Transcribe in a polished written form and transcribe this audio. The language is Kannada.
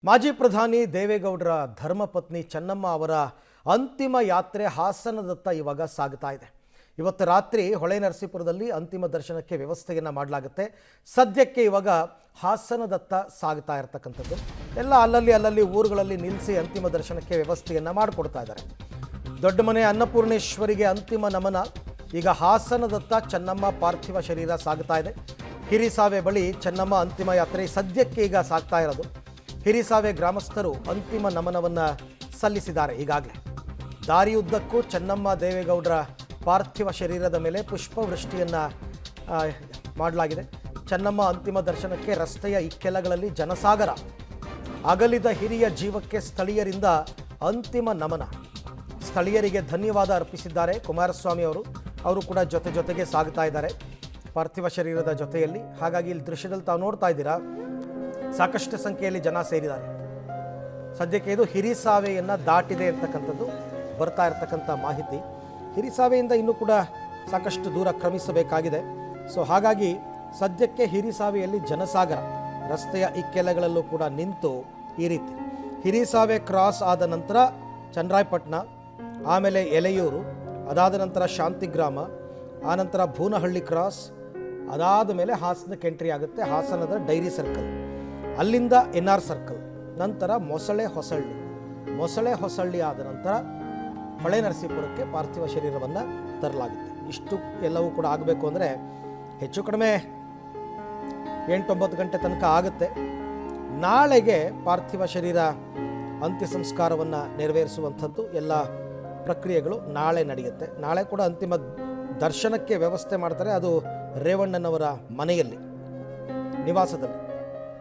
ಮಾಜಿ ಪ್ರಧಾನಿ ದೇವೇಗೌಡರ ಧರ್ಮಪತ್ನಿ ಚೆನ್ನಮ್ಮ ಅವರ ಅಂತಿಮ ಯಾತ್ರೆ ಹಾಸನದತ್ತ ಇವಾಗ ಸಾಗ್ತಾ ಇದೆ. ಇವತ್ತು ರಾತ್ರಿ ಹೊಳೆನರಸೀಪುರದಲ್ಲಿ ಅಂತಿಮ ದರ್ಶನಕ್ಕೆ ವ್ಯವಸ್ಥೆಯನ್ನು ಮಾಡಲಾಗುತ್ತೆ. ಸದ್ಯಕ್ಕೆ ಇವಾಗ ಹಾಸನದತ್ತ ಸಾಗ್ತಾ ಇರತಕ್ಕಂಥದ್ದು ಎಲ್ಲ ಅಲ್ಲಲ್ಲಿ ಊರುಗಳಲ್ಲಿ ನಿಲ್ಲಿಸಿ ಅಂತಿಮ ದರ್ಶನಕ್ಕೆ ವ್ಯವಸ್ಥೆಯನ್ನು ಮಾಡಿಕೊಡ್ತಾ ಇದ್ದಾರೆ. ದೊಡ್ಡಮನೆ ಅನ್ನಪೂರ್ಣೇಶ್ವರಿಗೆ ಅಂತಿಮ ನಮನ. ಈಗ ಹಾಸನದತ್ತ ಚೆನ್ನಮ್ಮ ಪಾರ್ಥಿವ ಶರೀರ ಸಾಗ್ತಾ ಇದೆ. ಹಿರಿಸಾವೆ ಬಳಿ ಚೆನ್ನಮ್ಮ ಅಂತಿಮ ಯಾತ್ರೆ ಸದ್ಯಕ್ಕೆ ಈಗ ಸಾಗ್ತಾ ಇರೋದು. ಹಿರಿಸಾವೆ ಗ್ರಾಮಸ್ಥರು ಅಂತಿಮ ನಮನವನ್ನು ಸಲ್ಲಿಸಿದ್ದಾರೆ. ಈಗಾಗಲೇ ದಾರಿಯುದ್ದಕ್ಕೂ ಚೆನ್ನಮ್ಮ ದೇವೇಗೌಡರ ಪಾರ್ಥಿವ ಶರೀರದ ಮೇಲೆ ಪುಷ್ಪವೃಷ್ಟಿಯನ್ನು ಮಾಡಲಾಗಿದೆ. ಚೆನ್ನಮ್ಮ ಅಂತಿಮ ದರ್ಶನಕ್ಕೆ ರಸ್ತೆಯ ಇಕ್ಕೆಲಗಳಲ್ಲಿ ಜನಸಾಗರ. ಅಗಲಿದ ಹಿರಿಯ ಜೀವಕ್ಕೆ ಸ್ಥಳೀಯರಿಂದ ಅಂತಿಮ ನಮನ. ಸ್ಥಳೀಯರಿಗೆ ಧನ್ಯವಾದ ಅರ್ಪಿಸಿದ್ದಾರೆ ಕುಮಾರಸ್ವಾಮಿ ಅವರು ಕೂಡ ಜೊತೆಗೆ ಸಾಗ್ತಾ ಇದ್ದಾರೆ ಪಾರ್ಥಿವ ಶರೀರದ ಜೊತೆಯಲ್ಲಿ. ಹಾಗಾಗಿ ಇಲ್ಲಿ ದೃಶ್ಯದಲ್ಲಿ ತಾವು ನೋಡ್ತಾ ಇದ್ದೀರಾ, ಸಾಕಷ್ಟು ಸಂಖ್ಯೆಯಲ್ಲಿ ಜನ ಸೇರಿದ್ದಾರೆ. ಸದ್ಯಕ್ಕೆ ಇದು ಹಿರಿಸಾವೆಯನ್ನು ದಾಟಿದೆ ಅಂತಕ್ಕಂಥದ್ದು ಬರ್ತಾ ಇರತಕ್ಕಂಥ ಮಾಹಿತಿ. ಹಿರಿಸಾವೆಯಿಂದ ಇನ್ನೂ ಕೂಡ ಸಾಕಷ್ಟು ದೂರ ಕ್ರಮಿಸಬೇಕಾಗಿದೆ. ಸೊ ಹಾಗಾಗಿ ಸದ್ಯಕ್ಕೆ ಹಿರಿಸಾವೆಯಲ್ಲಿ ಜನಸಾಗರ. ರಸ್ತೆಯ ಇಕ್ಕೆಲಗಳಲ್ಲೂ ಕೂಡ ನಿಂತು ಈ ರೀತಿ ಹಿರಿಸಾವೆ ಕ್ರಾಸ್ ಆದ ನಂತರ ಚನ್ನರಾಯಪಟ್ಟಣ, ಆಮೇಲೆ ಎಲೆಯೂರು, ಅದಾದ ನಂತರ ಶಾಂತಿಗ್ರಾಮ, ಆನಂತರ ಭೂನಹಳ್ಳಿ ಕ್ರಾಸ್, ಅದಾದ ಮೇಲೆ ಹಾಸನಕ್ಕೆ ಎಂಟ್ರಿ ಆಗುತ್ತೆ. ಹಾಸನದ ಡೈರಿ ಸರ್ಕಲ್, ಅಲ್ಲಿಂದ NR ಸರ್ಕಲ್, ನಂತರ ಮೊಸಳೆ ಹೊಸಳ್ಳಿ ಆದ ನಂತರ ಹೊಳೆನರಸೀಪುರಕ್ಕೆ ಪಾರ್ಥಿವ ಶರೀರವನ್ನು ತರಲಾಗುತ್ತೆ. ಇಷ್ಟು ಎಲ್ಲವೂ ಕೂಡ ಆಗಬೇಕು ಅಂದರೆ ಹೆಚ್ಚು ಕಡಿಮೆ 8-9 ಗಂಟೆ ತನಕ ಆಗುತ್ತೆ. ನಾಳೆಗೆ ಪಾರ್ಥಿವ ಶರೀರ ಅಂತ್ಯ ಸಂಸ್ಕಾರವನ್ನು ನೆರವೇರಿಸುವಂಥದ್ದು ಎಲ್ಲ ಪ್ರಕ್ರಿಯೆಗಳು ನಾಳೆ ನಡೆಯುತ್ತೆ. ನಾಳೆ ಕೂಡ ಅಂತಿಮ ದರ್ಶನಕ್ಕೆ ವ್ಯವಸ್ಥೆ ಮಾಡ್ತಾರೆ. ಅದು ರೇವಣ್ಣನವರ ಮನೆಯಲ್ಲಿ, ನಿವಾಸದಲ್ಲಿ.